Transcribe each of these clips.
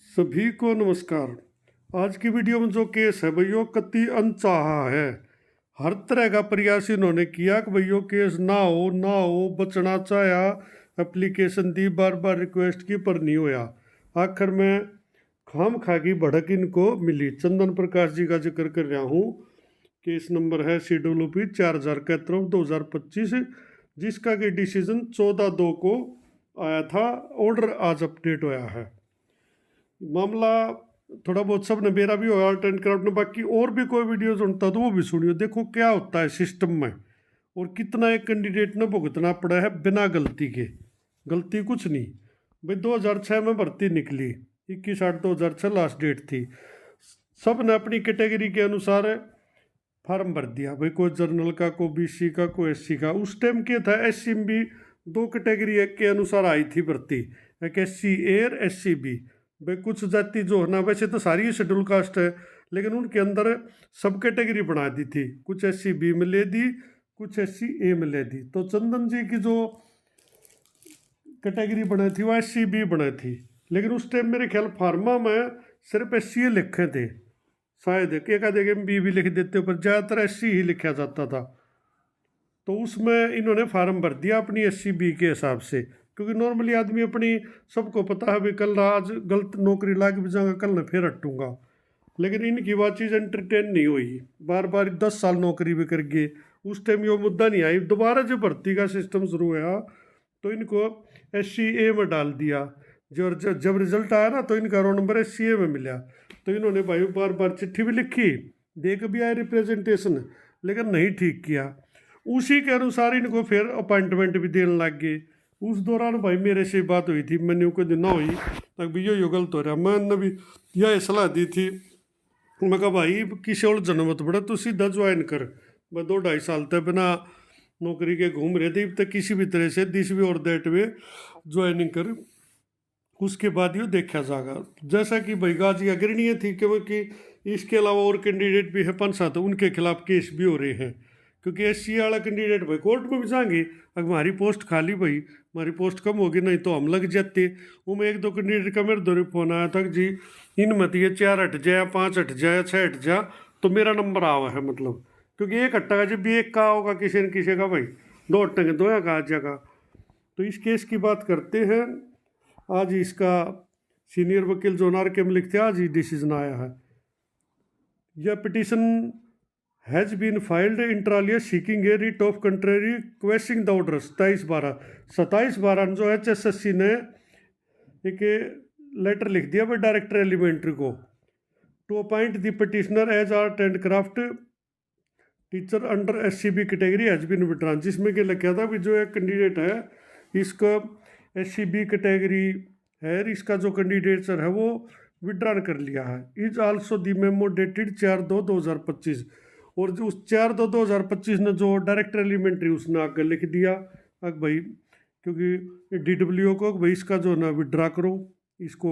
सभी को नमस्कार। आज की वीडियो में जो केस है भैया कति अनचाहा है। हर तरह का प्रयास इन्होंने किया कि भैया केस ना हो बचना चाहा, एप्लीकेशन दी, बार बार रिक्वेस्ट की पर नहीं होया। आखिर में खाम खा की भड़क इनको मिली। चंदन प्रकाश जी का जिक्र कर रहा हूँ। केस नंबर है CWP 4071/2025, जिसका कि डिसीजन 14/2 को आया था। ऑर्डर आज अपडेट होया है। मामला थोड़ा बहुत सब ने मेरा भी होया आर्ट एंड क्राफ्ट में, बाकी और भी कोई वीडियो सुनता तो वो भी सुनियो। देखो क्या होता है सिस्टम में और कितना एक कैंडिडेट ने भुगतना पड़ा है बिना गलती के। गलती कुछ नहीं भाई। 2006 में भर्ती निकली, 21/8/2006 लास्ट डेट थी। सब ने अपनी कैटेगरी के अनुसार फार्म भर दिया भाई, कोई जर्नल का, कोई BC का, कोई SC का। उस टाइम क्या था, SC में भी दो कैटेगरी के अनुसार आई थी भर्ती, एक SC A और SC B। भाई कुछ जाति जो है ना, वैसे तो सारी शेड्यूल कास्ट है, लेकिन उनके अंदर सब कैटेगरी बना दी थी। कुछ SC B में ले दी, कुछ SC A में ले दी। तो चंदन जी की जो कैटेगरी बनाई थी वो SC B बनाई थी, लेकिन उस टाइम मेरे ख्याल फार्मा में सिर्फ SC A लिखे थे, शायद एक आधे में B भी लिख देते, पर ज़्यादातर SC ही लिखा जाता था। तो उसमें इन्होंने फार्म भर दिया अपनी SC B के हिसाब से, क्योंकि नॉर्मली आदमी अपनी, सबको पता है भाई कल आज गलत नौकरी लाग भी जाऊंगा, कल मैं फिर हटूंगा। लेकिन इनकी वो चीज़ एंटरटेन नहीं हुई। बार बार 10 साल नौकरी भी कर गए, उस टाइम ये मुद्दा नहीं आई। दोबारा जब भर्ती का सिस्टम शुरू हुआ तो इनको SC A में डाल दिया। जब रिजल्ट आया ना तो इनका रोल नंबर SC A में मिला। तो इन्होंने भाई बार बार चिट्ठी भी लिखी, देख भी आए रिप्रेजेंटेशन, लेकिन नहीं ठीक किया। उसी के अनुसार इनको फिर अपॉइंटमेंट भी देने लग गए। उस दौरान भाई मेरे से बात हुई थी, मैंने कोई दिन ना हुई तक भी यो गलत हो रहा। मैंने भी यह सलाह दी थी, मैं कहा भाई किसी और जनमत बड़ा तू सीधा ज्वाइन कर। मैं 2-2.5 साल तक बिना नौकरी के घूम रहे थे, तक किसी भी तरह से दिस वे और दैट वे ज्वाइनिंग कर, उसके बाद ये देखा जाएगा। जैसा कि भाई गाजी अग्रणीय थी, क्योंकि इसके अलावा और कैंडिडेट भी है 5-7, उनके खिलाफ केस भी हो रहे हैं। क्योंकि SC वाला कैंडिडेट भाई कोर्ट में भी जाएंगे, अगर हमारी पोस्ट खाली भाई, हमारी पोस्ट कम होगी, नहीं तो हम लग जाते। वो में 1-2 कैंडिडेट का मेरे दौरे फोन आया था जी इन मत ये 4 हट जाए, 5 हट जाए, 6 हट जा, तो मेरा नंबर आवा है। मतलब क्योंकि एक हट्टा जब भी एक का होगा किसी न किसी का भाई, 2 हट्टेंगे 2 का आ जाएगा। तो इस केस की बात करते हैं। आज इसका सीनियर वकील जो NRK में लिखते हैं, आज ही डिसीजन आया है। यह petition has been filed inter alia seeking a writ of contrary questioning the order. 27/12 जो HSSC ने एक लेटर लिख दिया भाई डायरेक्टर एलिमेंट्री को, to appoint the petitioner as art and craft teacher under SC B category has been withdrawn. जिसमें कि लिखा था भी जो एक कैंडिडेट है इसका SC B कैटेगरी है, इसका जो कैंडिडेट है वो विड्रॉन कर लिया है। Is also the memo dated 4/2/2025। और जो उस 4/2/2025 ने जो डायरेक्टर एलिमेंट्री उसने आगे लिख दिया अब भाई, क्योंकि DWO को भाई इसका जो ना विड्रा करो, इसको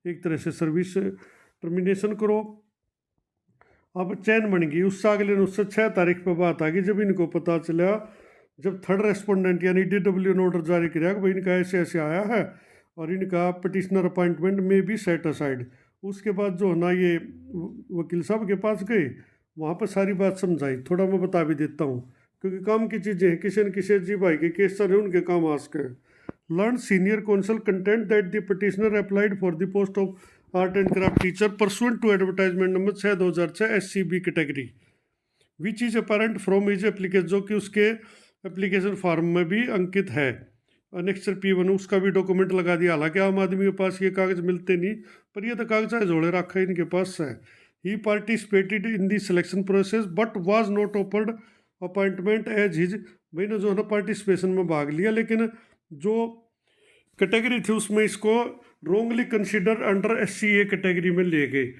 एक तरह से सर्विस टर्मिनेशन करो। अब चैन बन गई। उससे अगले दिन उससे 6 तारीख पर बात आ गई, जब इनको पता चला, जब थर्ड रेस्पोंडेंट यानी DWO ने ऑर्डर जारी किया कि भाई इनका ऐसे ऐसे आया है और इनका पिटिशनर अपॉइंटमेंट में भी सेट असाइड। उसके बाद जो ना ये वकील साहब के पास गए, वहाँ पर सारी बात समझाई। थोड़ा मैं बता भी देता हूँ, क्योंकि काम की चीज़ें हैं, किसी न किसी जी भाई के केस चल रहे उनके काम आ सके। Learned senior counsel contends that the petitioner applied for the post of art and craft teacher pursuant to advertisement number 6/2006 SC B category which is apparent from his application, जो कि उसके एप्लीकेशन फॉर्म में भी अंकित है। Annexure P1 उसका भी document लगा दिया। हालांकि आम आदमी के पास ये कागज मिलते नहीं, पर ये तो कागज जोड़े रखा है इनके पास है। He participated in the selection process but was not offered appointment as his. भाई ने जो है ना पार्टिसिपेशन में भाग लिया, लेकिन जो कैटेगरी थी उसमें इसको wrongly consider under SC A category में ले गए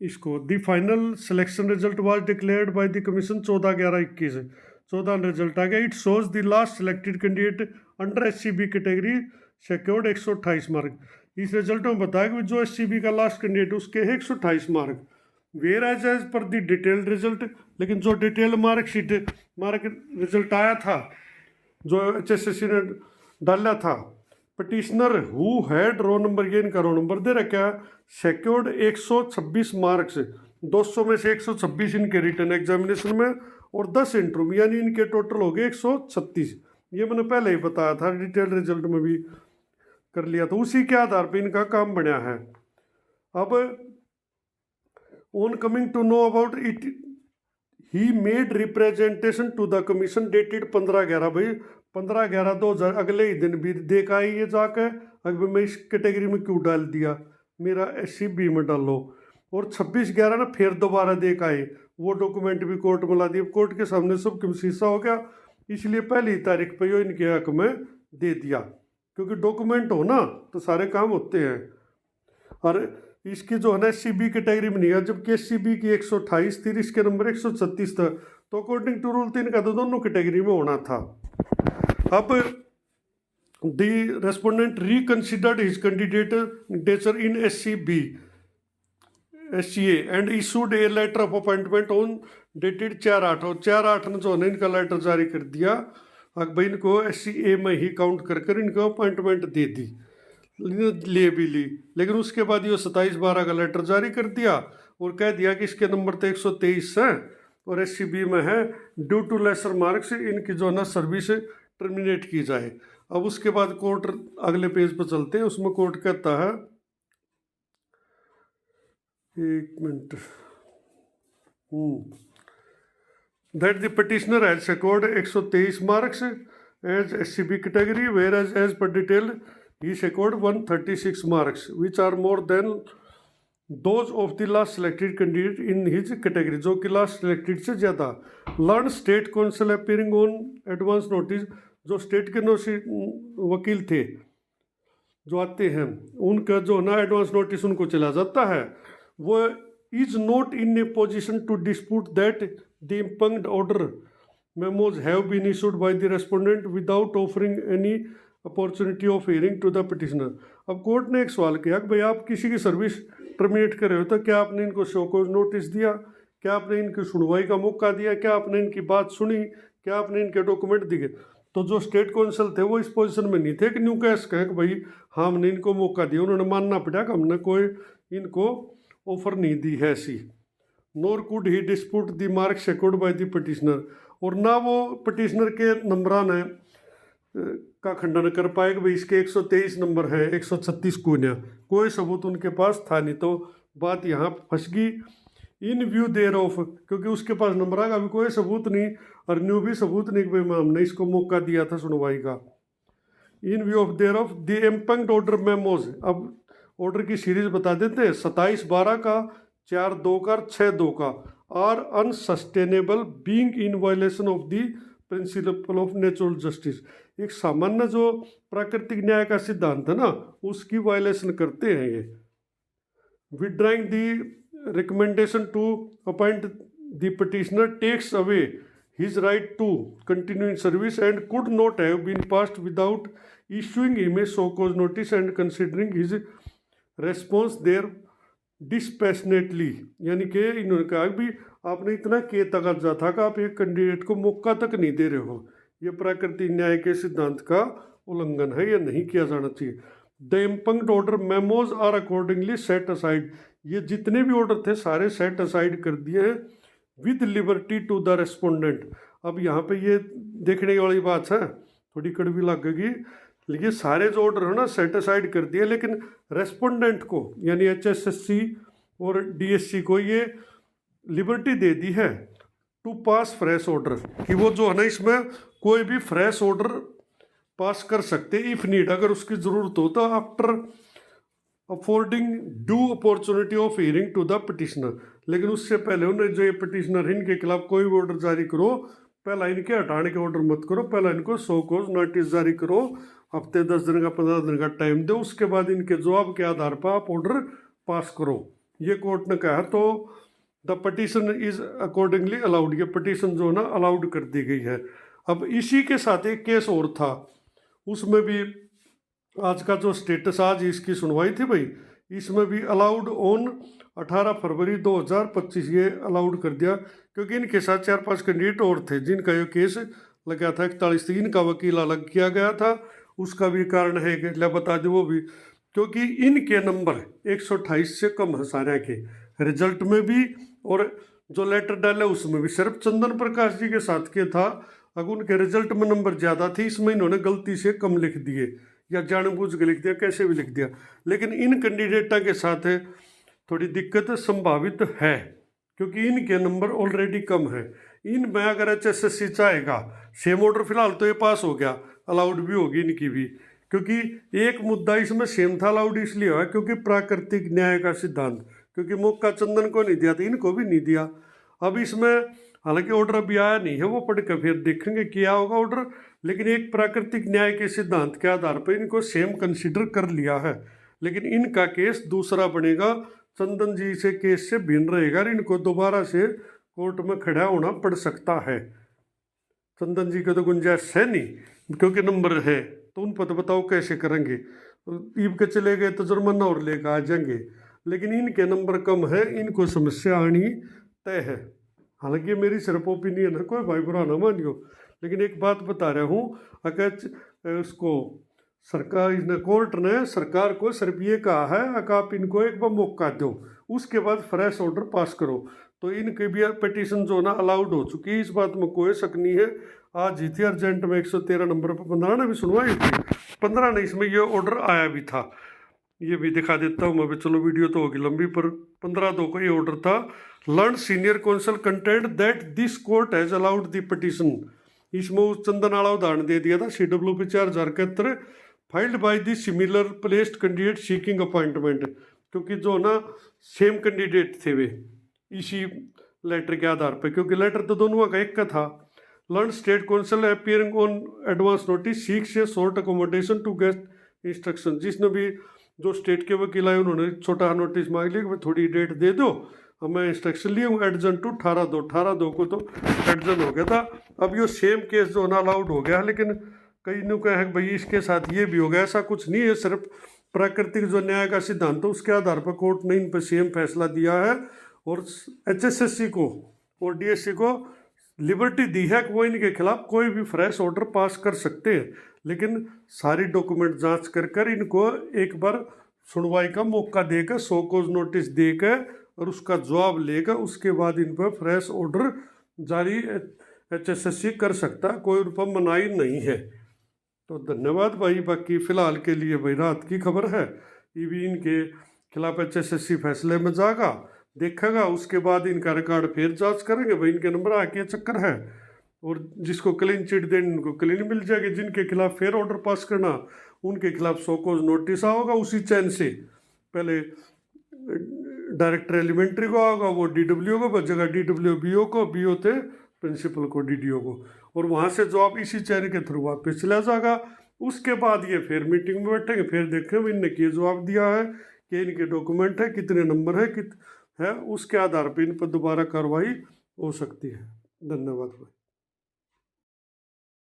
इसको। The final selection result was declared by the commission 14/11/21। 14 result आ गया। It shows the last selected candidate under SC B category secured 128 mark. इस रिजल्ट में बताया कि जो SC B का लास्ट कैंडिडेट उसके है 128 mark, where as per the detailed result. लेकिन जो डिटेल मार्कशीट रिजल्ट आया था जो HSSC ने डाला था, petitioner who had roll number, ये इनका रो नंबर दे रखा है, सिक्योर्ड 126 मार्क्स, 200 में से 126 इनके रिटन एग्जामिनेशन में और 10 इंटरव्यू, यानी इनके टोटल हो गए 136। ये मैंने पहले ही बताया था, डिटेल रिजल्ट में भी कर लिया, तो उसी के आधार पर इनका काम बना है। अब on coming to know about it he made representation to the commission dated 15/11, भाई 15/11/2000, अगले ही दिन भी देखा आई ये जाकर, अगर मैं इस कैटेगरी में क्यों डाल दिया, मेरा SC-B में डालो। और 26/11 ना फिर दोबारा देख आए, वो डॉक्यूमेंट भी कोर्ट में ला दिए, कोर्ट के सामने सब शीशा हो गया, इसलिए पहली तारीख पे यो इनके हक में दे दिया, क्योंकि डॉक्यूमेंट हो ना तो सारे काम होते हैं। और इसकी जो है ना SC-B कैटेगरी में नहीं है, जबकि SC-B की 128 थी, इसके नंबर 136 था, तो अकॉर्डिंग टू रूल 3 का तो दोनों कैटेगरी में होना था। अब the respondent reconsidered his candidature in SC-B SCA and issued a letter of appointment on dated 4/8, और 4/8 ने जो है इनका लेटर जारी कर दिया, अब भाई इनको SCA में ही काउंट कर इनको अपॉइंटमेंट दे दी, ले भी ली। लेकिन उसके बाद ये 27/12 का लेटर जारी कर दिया और कह दिया कि इसके नंबर तो 123 है और SC-B में है, ड्यू टू लेसर मार्क्स इनकी जो है ना सर्विस टर्मिनेट की जाए। अब उसके बाद कोर्ट, अगले पेज पर चलते हैं, उसमें कोर्ट कहता है, एक minute, that the petitioner has scored 123 marks as SC-B category, where as per detail he scored 136 marks, which are more than those of the last selected candidate in his category, जो कि last selected से ज़्यादा। Learned state counsel appearing on advance notice, जो state के वकील थे जो आते हैं, उनका जो ना एडवांस नोटिस उनको चला जाता है, वो is not in a position to dispute that the impugned order memos have been issued by the respondent without offering any opportunity of hearing to the petitioner. अब कोर्ट ने एक सवाल किया कि भाई आप किसी की सर्विस टर्मिनेट कर रहे हो तो क्या आपने इनको शो कॉज नोटिस दिया, क्या आपने इनकी सुनवाई का मौका दिया, क्या आपने इनकी बात सुनी, क्या आपने इनके डॉक्यूमेंट दिए। तो जो स्टेट काउंसिल थे वो इस पोजीशन में नहीं थे कि न्यू कैश कहें कि भाई हाँ हमने इनको मौका दिया, उन्होंने मानना पड़ा कि हमने कोई इनको ऑफर नहीं दी है ऐसी। Nor could he dispute the marks secured by the petitioner, और ना वो पिटिशनर के नंबरान है का खंडन कर पाए कि भाई इसके 123 नंबर है, 136 क्यों नहीं, कोई सबूत उनके पास था नहीं। तो बात यहाँ फंस गई। इन व्यू देयर ऑफ, क्योंकि उसके पास नंबर का भी कोई सबूत नहीं और न्यू भी सबूत नहीं कि भाई हमने इसको मौका दिया था सुनवाई का। In view of thereof the impugned order memos, अब ऑर्डर की सीरीज बता देते हैं, 27/12 का, 4/2 का, 6/2 का, are unsustainable being in violation of the principle of natural justice. एक सामान्य जो प्राकृतिक न्याय का सिद्धांत है ना, उसकी वायलेशन करते हैं ये। Withdrawing the recommendation to appoint the petitioner takes away his right to continue in service and could not have been passed without issuing him a show cause notice and considering his response there dispassionately. यानी कि इन्होंने कहा भी आपने इतना के तगजा था कि आप एक कैंडिडेट को मौका तक नहीं दे रहे हो, ये प्राकृतिक न्याय के सिद्धांत का उल्लंघन है, यह नहीं किया जाना चाहिए। The impugned order memos are accordingly set aside, ये जितने भी ऑर्डर थे सारे सेट असाइड कर दिए हैं with liberty to the respondent. अब यहाँ पे ये देखने वाली बात है, थोड़ी कड़वी लगेगी, लेकिन सारे जो ऑर्डर है ना सेट असाइड कर दिए, लेकिन रेस्पोंडेंट को यानी HSSC और DSC को ये लिबर्टी दे दी है टू पास फ्रेश ऑर्डर, कि वो जो है ना इसमें कोई भी फ्रेश ऑर्डर पास कर सकते इफ नीड, अगर उसकी ज़रूरत हो तो, after affording due opportunity of hearing to the petitioner. लेकिन उससे पहले उन्हें जो ये पिटिशनर इनके खिलाफ कोई भी ऑर्डर जारी करो, पहला इनके हटाने के ऑर्डर मत करो, पहला इनको शो कॉज नोटिस जारी करो, हफ्ते 10 दिन का 15 दिन का टाइम दो, उसके बाद इनके जवाब के आधार पर आप ऑर्डर पास करो, ये कोर्ट ने कहा। तो the petition is accordingly allowed, ये पटिशन जो है ना अलाउड कर दी गई है। अब इसी के साथ एक केस और था, उसमें भी आज का जो स्टेटस आज इसकी सुनवाई थी भाई, इसमें भी अलाउड ऑन 18 फरवरी 2025 ये अलाउड कर दिया, क्योंकि इनके साथ 4-5 कैंडिडेट और थे जिनका ये केस लगा था 41 का वकील अलग किया गया था उसका भी कारण है कि ले बता दो वो भी, क्योंकि इनके नंबर 128 से कम है सारे के रिजल्ट में भी, और जो लेटर डाले उसमें भी सिर्फ चंदन प्रकाश जी के साथ के था। अगर उनके रिजल्ट में नंबर ज़्यादा थी, इसमें इन्होंने गलती से कम लिख दिए या जानबूझ के लिख दिया, कैसे भी लिख दिया। लेकिन इन कैंडिडेटा के साथ थोड़ी दिक्कत संभावित है, क्योंकि इनके नंबर ऑलरेडी कम है। इनमें अगर HSSC चाहेगा, सेम ऑर्डर फिलहाल तो ये पास हो गया, अलाउड भी होगी इनकी भी, क्योंकि एक मुद्दा इसमें सेम था, अलाउड इसलिए हुआ क्योंकि प्राकृतिक न्याय का सिद्धांत, क्योंकि मौका चंदन को नहीं दिया था, इनको भी नहीं दिया। अब इसमें हालांकि ऑर्डर अभी आया नहीं है, वो पढ़ कर फिर देखेंगे क्या होगा ऑर्डर, लेकिन एक प्राकृतिक न्याय के सिद्धांत के आधार पर इनको सेम कंसिडर कर लिया है। लेकिन इनका केस दूसरा बनेगा, चंदन जी से केस से भिन्न रहेगा, इनको दोबारा से कोर्ट में खड़ा होना पड़ सकता है। चंदन जी को तो गुंजाइश है नहीं, क्योंकि नंबर है, तो उन पर तो बताओ कैसे करेंगे। ईब के चले गए तो जुर्माना और लेकर आ जाएंगे, लेकिन इनके नंबर कम है, इनको समस्या आनी तय है। हालांकि मेरी सिर्फ ओपिनियन है, कोई भाई बुरा ना मानियो, लेकिन एक बात बता रहा हूँ, अगर उसको सरकार ने, कोर्ट ने सरकार को सिर्फ ये कहा है कि आप इनको एक बार मौका दो, उसके बाद फ्रेश ऑर्डर पास करो, तो इनकी भी पिटीशन जो ना अलाउड हो चुकी है, इस बात में कोई शक नहीं है। आज ही थी अर्जेंट में 113 नंबर पर 15 ने भी सुनवाई थी, 15 ने इसमें ये ऑर्डर आया भी था, ये भी दिखा देता हूँ मैं भी, चलो वीडियो तो होगी लंबी, पर 15/2 को ये ऑर्डर था। Learn senior counsel contends that this court has allowed the petition. इसमें उस चंदन वाला उदाहरण दे दिया था, CWP 4071 filed by the similar placed candidate seeking appointment, क्योंकि जो ना सेम कैंडिडेट थे वे इसी लेटर के आधार पर, क्योंकि लेटर तो दोनों का एक का था। Learned state counsel appearing on advance notice seek से short accommodation to get instruction. जिसने भी जो स्टेट के वकील आए उन्होंने छोटा नोटिस मांग लिया कि थोड़ी डेट दे दो, अब मैं इंस्ट्रक्शन लिया हूँ एडजन टू 18/2 को तो एडजन हो गया था। अब ये सेम केस जो ना अलाउड हो गया, लेकिन कई ने कहा है भाई इसके साथ ये भी हो गया, ऐसा कुछ नहीं है, सिर्फ प्राकृतिक जो न्याय का सिद्धांत है उसके आधार पर कोर्ट ने इन पर सेम फैसला दिया है, और HSSC को और DSC को लिबर्टी दी है कि वो इनके खिलाफ कोई भी फ्रेश ऑर्डर पास कर सकते हैं, लेकिन सारी डॉक्यूमेंट जांच कर इनको एक बार सुनवाई का मौका देकर, शो कॉज नोटिस देकर और उसका जवाब लेकर उसके बाद इन पर फ्रेश ऑर्डर जारी HSSC कर सकता है, कोई उन पर मनाही नहीं है। तो धन्यवाद भाई, बाकी फ़िलहाल के लिए भाई रात की खबर है, ये भी इनके खिलाफ HSSC फैसले में जाएगा, देखेगा, उसके बाद इनका रिकॉर्ड फिर जांच करेंगे भाई इनके नंबर आके चक्कर है, और जिसको क्लीन चिट देनी उनको क्लीन मिल जाएगी, जिनके खिलाफ फिर ऑर्डर पास करना उनके खिलाफ शो कॉज नोटिस आओगा उसी चैन से, पहले डायरेक्टर एलिमेंट्री को आओगा, वो DWO को बचेगा, DWO BO को, BO थे प्रिंसिपल को, DDO को, और वहाँ से जवाब इसी चैन के थ्रू वापस चला जाएगा। उसके बाद ये फिर मीटिंग में बैठेंगे, फिर देखेंगे इनने क्या जवाब दिया है, कि इनके डॉक्यूमेंट है, कितने नंबर है, उसके आधार पर इन पर दोबारा कार्रवाई हो सकती है। धन्यवाद भाई।